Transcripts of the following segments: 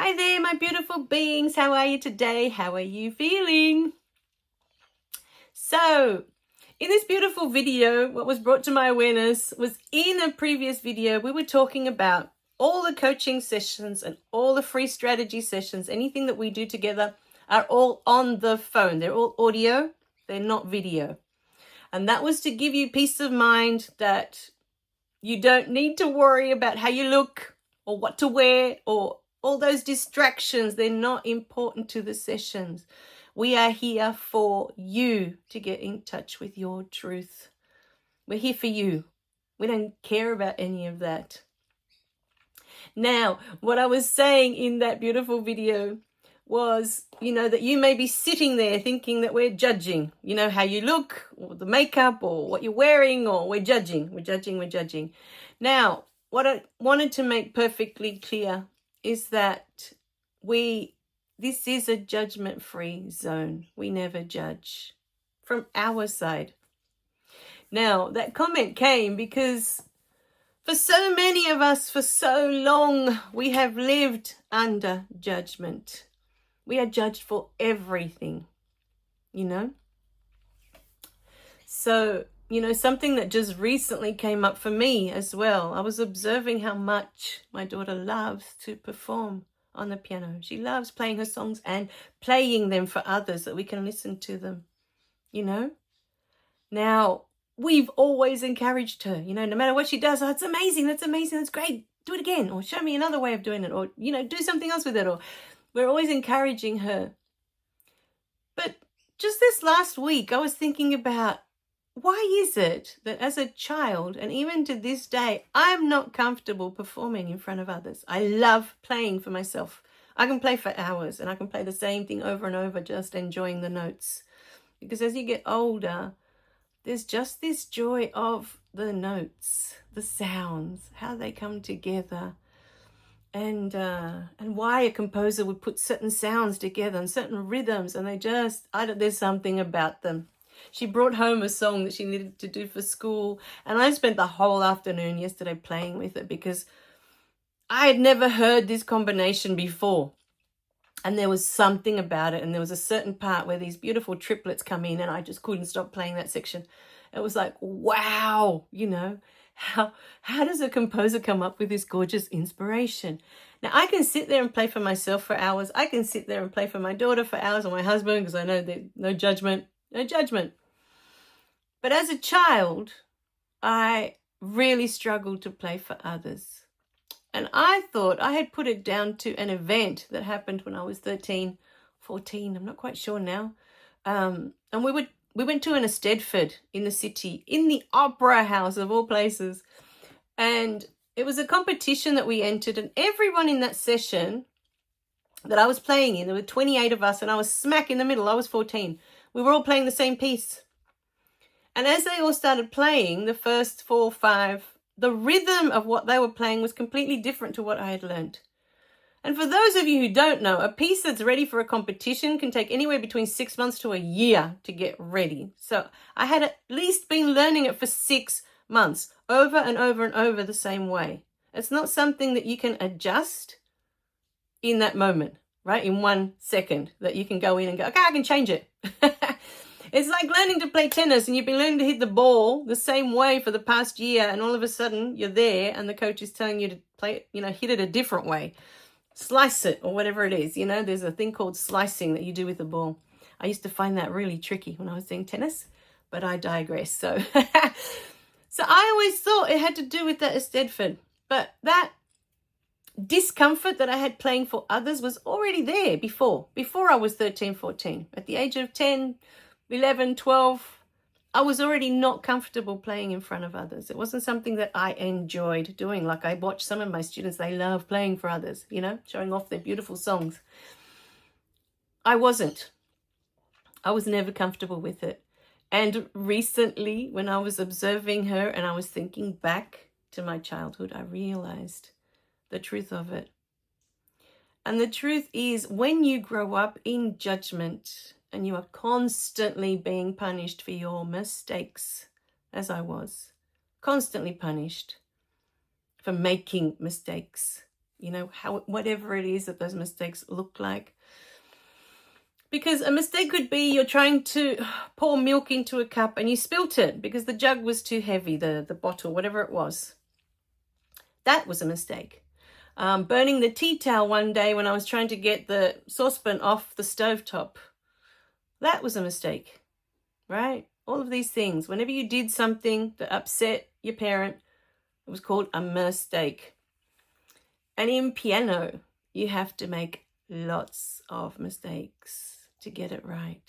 Hi there, my beautiful beings. How are you today? How are you feeling? So, in this beautiful video, what was brought to my awareness was in a previous video, we were talking about all the coaching sessions and all the free strategy sessions, anything that we do together are all on the phone. They're all audio, they're not video. And that was to give you peace of mind that you don't need to worry about how you look or what to wear or all those distractions. They're not important to the sessions. We are here for you to get in touch with your truth. We're here for you. We don't care about any of that. Now, what I was saying in that beautiful video was, that you may be sitting there thinking that we're judging, how you look or the makeup or what you're wearing, or we're judging. Now, what I wanted to make perfectly clear is that this is a judgment-free zone. We never judge from our side. Now, that comment came because for so many of us, for so long, we have lived under judgment. We are judged for everything, So, something that just recently came up for me as well. I was observing how much my daughter loves to perform on the piano. She loves playing her songs and playing them for others that we can listen to them, Now, we've always encouraged her, no matter what she does, it's amazing, that's great, do it again, or show me another way of doing it, or, do something else with it, or we're always encouraging her. But just this last week, I was thinking about, why is it that as a child, and even to this day, I'm not comfortable performing in front of others? I love playing for myself. I can play for hours, and I can play the same thing over and over, just enjoying the notes. Because as you get older, there's just this joy of the notes, the sounds, how they come together, and why a composer would put certain sounds together and certain rhythms, and there's something about them. She brought home a song that she needed to do for school, and I spent the whole afternoon yesterday playing with it because I had never heard this combination before. And there was something about it, and there was a certain part where these beautiful triplets come in, and I just couldn't stop playing that section. It was like, wow, how does a composer come up with this gorgeous inspiration? Now, I can sit there and play for myself for hours. I can sit there and play for my daughter for hours, or my husband, because I know that no judgment. But as a child, I really struggled to play for others. And I thought I had put it down to an event that happened when I was 13, 14. I'm not quite sure now. And we went to an Eisteddfod in the city, in the Opera House of all places. And it was a competition that we entered. And everyone in that session that I was playing in, there were 28 of us, and I was smack in the middle. I was 14. We were all playing the same piece. And as they all started playing, the first 4 or 5, the rhythm of what they were playing was completely different to what I had learned. And for those of you who don't know, a piece that's ready for a competition can take anywhere between 6 months to a year to get ready. So I had at least been learning it for 6 months, over and over and over the same way. It's not something that you can adjust in that moment, right? In 1 second that you can go in and go, okay, I can change it. It's like learning to play tennis, and you've been learning to hit the ball the same way for the past year, and all of a sudden you're there and the coach is telling you to play, hit it a different way. Slice it, or whatever it is. There's a thing called slicing that you do with the ball. I used to find that really tricky when I was doing tennis, but I digress. So I always thought it had to do with that Eisteddfod, but that discomfort that I had playing for others was already there before I was 13, 14. At the age of 10, 11, 12, I was already not comfortable playing in front of others. It wasn't something that I enjoyed doing. Like, I watch some of my students, they love playing for others, showing off their beautiful songs. I wasn't. I was never comfortable with it. And recently, when I was observing her and I was thinking back to my childhood, I realized the truth of it. And the truth is, when you grow up in judgment and you are constantly being punished for your mistakes, as I was, constantly punished for making mistakes, you know, whatever it is that those mistakes look like. Because a mistake could be you're trying to pour milk into a cup and you spilt it because the jug was too heavy, the bottle, whatever it was. That was a mistake. Burning the tea towel one day when I was trying to get the saucepan off the stovetop. That was a mistake, right? All of these things. Whenever you did something that upset your parent, it was called a mistake. And in piano, you have to make lots of mistakes to get it right.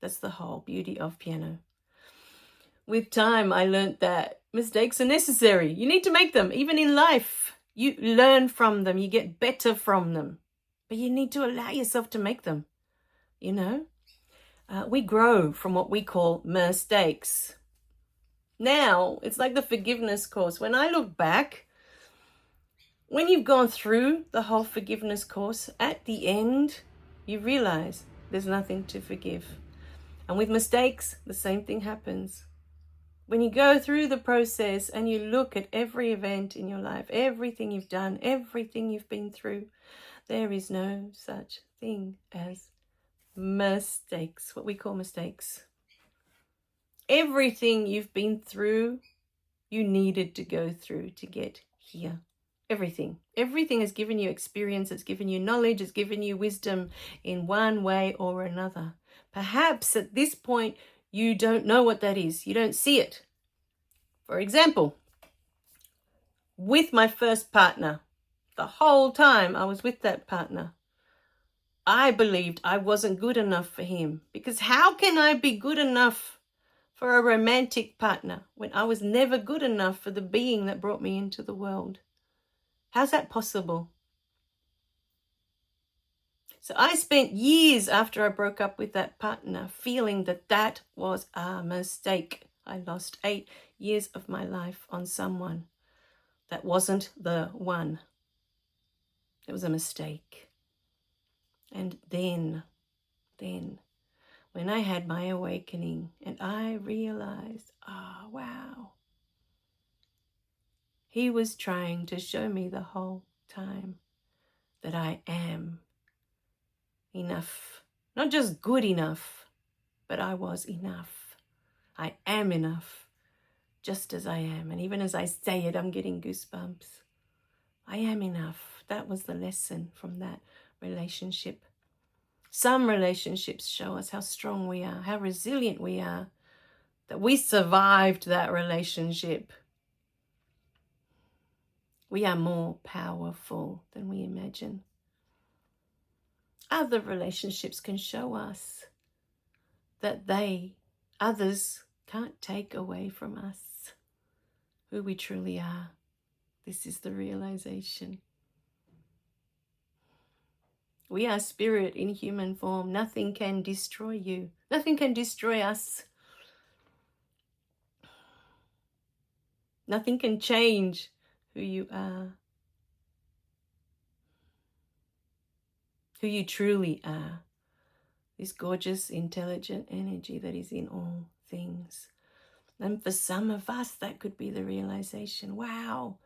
That's the whole beauty of piano. With time, I learned that mistakes are necessary. You need to make them, even in life. You learn from them, you get better from them. But you need to allow yourself to make them, you know? We grow from what we call mistakes. Now, it's like the forgiveness course. When I look back, when you've gone through the whole forgiveness course, at the end, you realize there's nothing to forgive. And with mistakes, the same thing happens. When you go through the process and you look at every event in your life, everything you've done, everything you've been through, there is no such thing as mistakes, what we call mistakes. Everything you've been through, you needed to go through to get here. Everything has given you experience, it's given you knowledge, it's given you wisdom in one way or another. Perhaps at this point, you don't know what that is. You don't see it. For example, with my first partner, the whole time I was with that partner, I believed I wasn't good enough for him. Because how can I be good enough for a romantic partner when I was never good enough for the being that brought me into the world? How's that possible? So I spent years after I broke up with that partner feeling that that was a mistake. I lost 8 years of my life on someone that wasn't the one. It was a mistake. And then, when I had my awakening and I realized, oh, wow, he was trying to show me the whole time that I am enough. Not just good enough, but I was enough. I am enough, just as I am. And even as I say it, I'm getting goosebumps. I am enough. That was the lesson from that relationship. Some relationships show us how strong we are, how resilient we are, that we survived that relationship. We are more powerful than we imagine. Other relationships can show us that others can't take away from us who we truly are. This is the realization. We are spirit in human form. Nothing can destroy you. Nothing can destroy us. Nothing can change who you are, who you truly are. This gorgeous, intelligent energy that is in all things. And for some of us, that could be the realization, wow,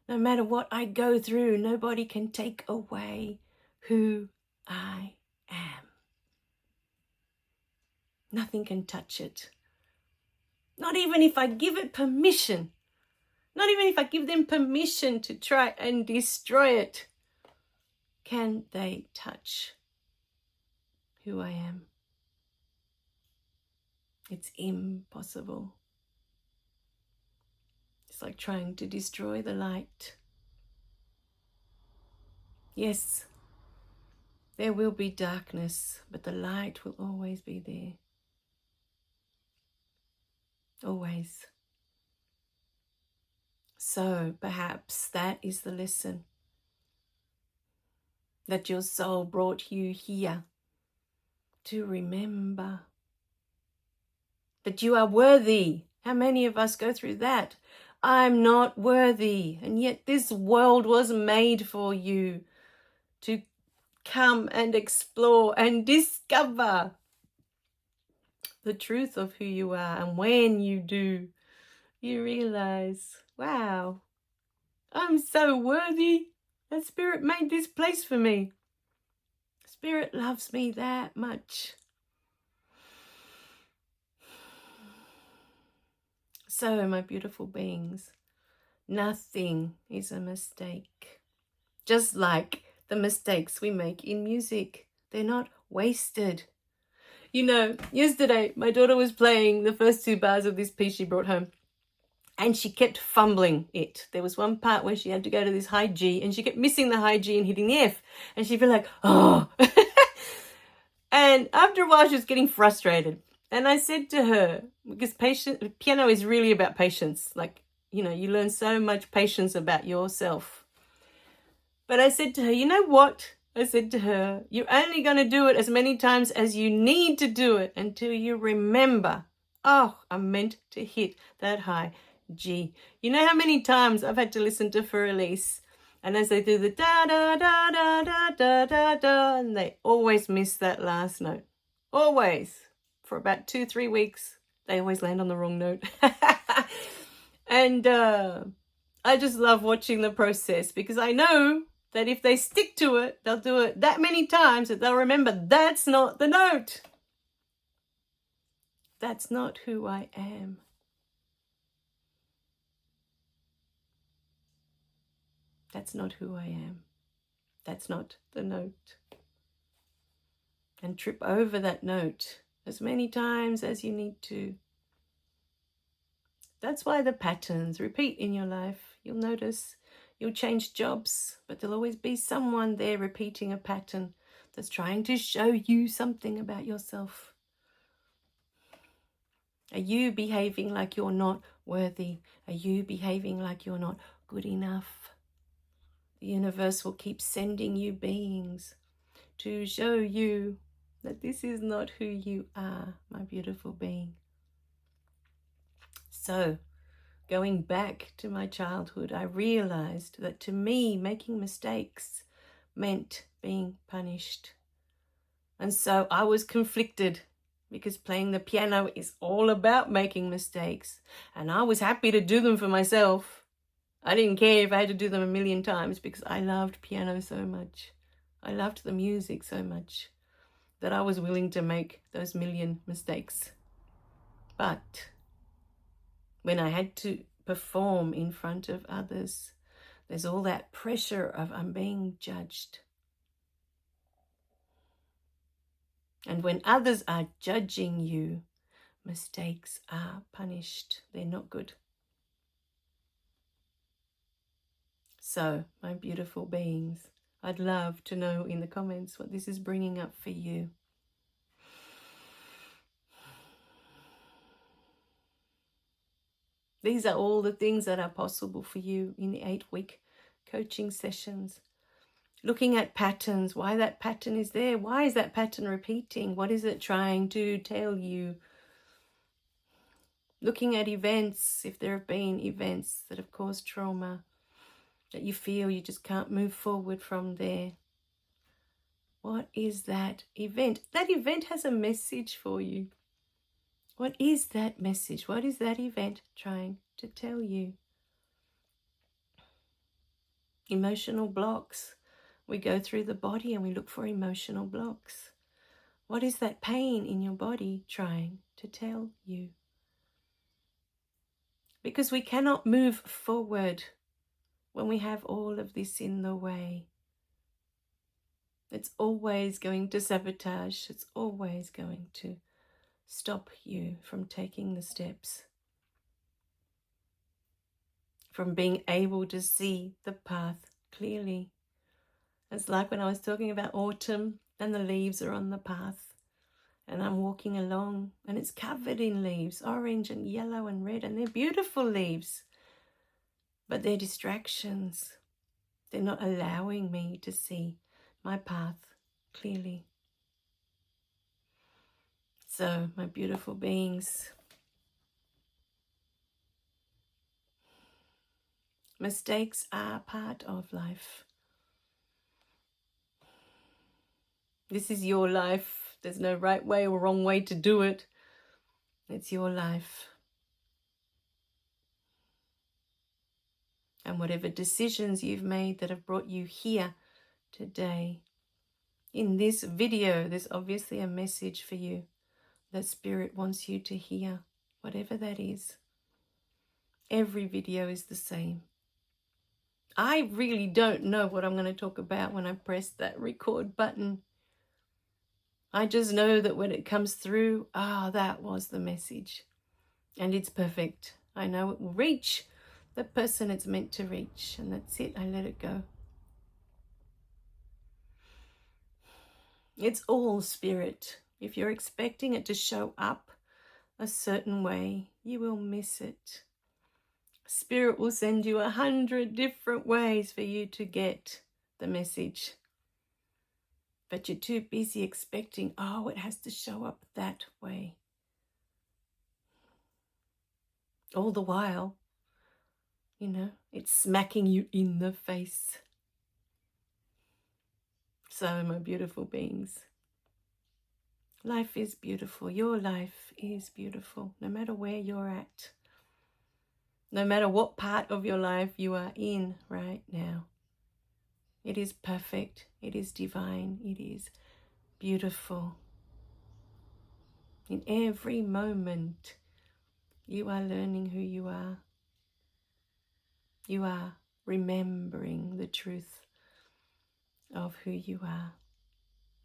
no matter what I go through, nobody can take away who I am. Nothing can touch it. Not even if I give it permission. Not even if I give them permission to try and destroy it. Can they touch who I am? It's impossible. It's like trying to destroy the light. Yes, there will be darkness, but the light will always be there. Always. So perhaps that is the lesson that your soul brought you here to remember that you are worthy. How many of us go through that? I'm not worthy, and yet this world was made for you to come and explore and discover the truth of who you are. And when you do, you realize, wow, I'm so worthy. That Spirit made this place for me. Spirit loves me that much. So, my beautiful beings, nothing is a mistake. Just like the mistakes we make in music, they're not wasted. You know, yesterday my daughter was playing the first 2 bars of this piece she brought home, and she kept fumbling it. There was one part where she had to go to this high G, and she kept missing the high G and hitting the F, and she'd be like, oh. And after a while she was getting frustrated, and I said to her, because piano is really about patience, like, you know, you learn so much patience about yourself. But I said to her, you know what? I said to her, you're only going to do it as many times as you need to do it until you remember, oh, I meant to hit that high G. You know how many times I've had to listen to Fur-Elise, and as they do the da da da da da da da da, and they always miss that last note. Always. For about 2-3 weeks, they always land on the wrong note. And I just love watching the process, because I know that if they stick to it, they'll do it that many times that they'll remember that's not the note. That's not who I am. That's not who I am. That's not the note. And trip over that note as many times as you need to. That's why the patterns repeat in your life. You'll notice you'll change jobs, but there'll always be someone there repeating a pattern that's trying to show you something about yourself. Are you behaving like you're not worthy? Are you behaving like you're not good enough? The universe will keep sending you beings to show you that this is not who you are, my beautiful being. So, going back to my childhood, I realized that to me, making mistakes meant being punished. And so I was conflicted, because playing the piano is all about making mistakes. And I was happy to do them for myself. I didn't care if I had to do them 1,000,000 times, because I loved piano so much. I loved the music so much that I was willing to make those 1,000,000 mistakes. But when I had to perform in front of others, there's all that pressure of I'm being judged. And when others are judging you, mistakes are punished. They're not good. So, my beautiful beings, I'd love to know in the comments what this is bringing up for you. These are all the things that are possible for you in the 8-week coaching sessions. Looking at patterns, why that pattern is there. Why is that pattern repeating? What is it trying to tell you? Looking at events, if there have been events that have caused trauma, that you feel you just can't move forward from there. What is that event? That event has a message for you. What is that message? What is that event trying to tell you? Emotional blocks. We go through the body and we look for emotional blocks. What is that pain in your body trying to tell you? Because we cannot move forward when we have all of this in the way. It's always going to sabotage. It's always going to stop you from taking the steps, from being able to see the path clearly. It's like when I was talking about autumn and the leaves are on the path, and I'm walking along and it's covered in leaves, orange and yellow and red, and they're beautiful leaves, but they're distractions. They're not allowing me to see my path clearly. So, my beautiful beings, mistakes are part of life. This is your life. There's no right way or wrong way to do it. It's your life. and whatever decisions you've made that have brought you here today. In this video, there's obviously a message for you that Spirit wants you to hear, whatever that is. Every video is the same. I really don't know what I'm going to talk about when I press that record button. I just know that when it comes through, that was the message. And it's perfect. I know it will reach the person it's meant to reach. And that's it. I let it go. It's all Spirit. If you're expecting it to show up a certain way, you will miss it. Spirit will send you 100 different ways for you to get the message. But you're too busy expecting, it has to show up that way. All the while, it's smacking you in the face. So, my beautiful beings, life is beautiful. Your life is beautiful, no matter where you're at. No matter what part of your life you are in right now. It is perfect. It is divine. It is beautiful. In every moment, you are learning who you are. You are remembering the truth of who you are.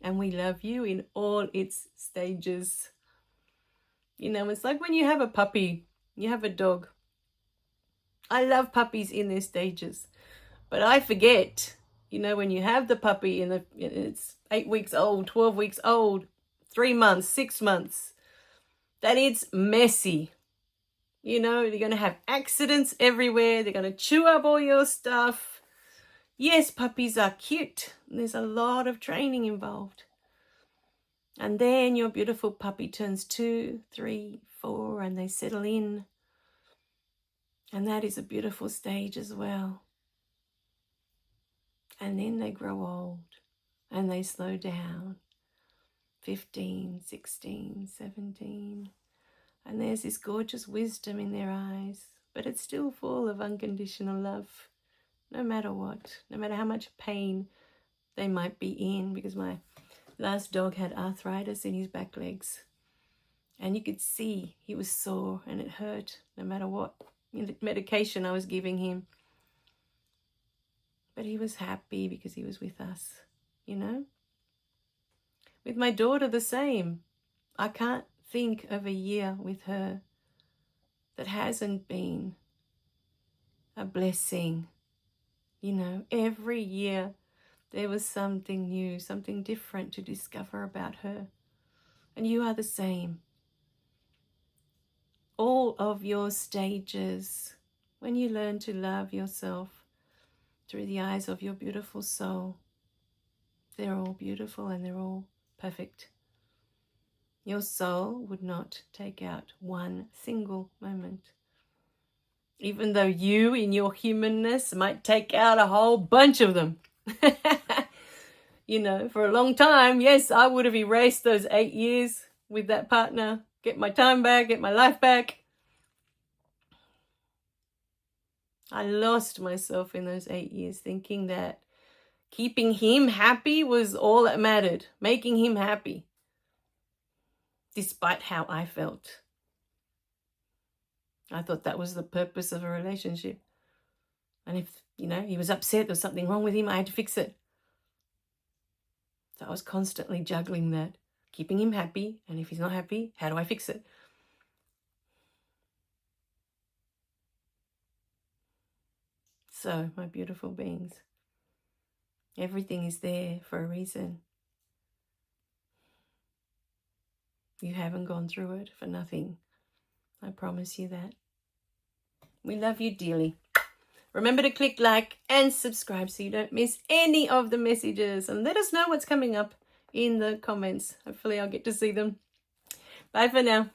And we love you in all its stages. It's like when you have a puppy, you have a dog. I love puppies in their stages, but I forget, when you have the puppy and it's 8 weeks old, 12 weeks old, 3 months, 6 months, that it's messy. They're going to have accidents everywhere. They're going to chew up all your stuff. Yes, puppies are cute. There's a lot of training involved. And then your beautiful puppy turns 2, 3, 4, and they settle in. And that is a beautiful stage as well. And then they grow old and they slow down. 15, 16, 17. And there's this gorgeous wisdom in their eyes. But it's still full of unconditional love. No matter what. No matter how much pain they might be in. Because my last dog had arthritis in his back legs. And you could see he was sore and it hurt no matter what medication I was giving him. But he was happy because he was with us, With my daughter, the same. I can't think of a year with her that hasn't been a blessing. Every year there was something new, something different to discover about her. And you are the same. All of your stages, when you learn to love yourself through the eyes of your beautiful soul, they're all beautiful and they're all perfect. Your soul would not take out one single moment. Even though you, in your humanness, might take out a whole bunch of them. For a long time, yes, I would have erased those 8 years with that partner. Get my time back, get my life back. I lost myself in those 8 years thinking that keeping him happy was all that mattered. Making him happy. Despite how I felt. I thought that was the purpose of a relationship. And if, he was upset, there was something wrong with him, I had to fix it. So I was constantly juggling that. Keeping him happy, and if he's not happy, how do I fix it? So, my beautiful beings, everything is there for a reason. You haven't gone through it for nothing. I promise you that. We love you dearly. Remember to click like and subscribe so you don't miss any of the messages. And let us know what's coming up in the comments. Hopefully I'll get to see them. Bye for now.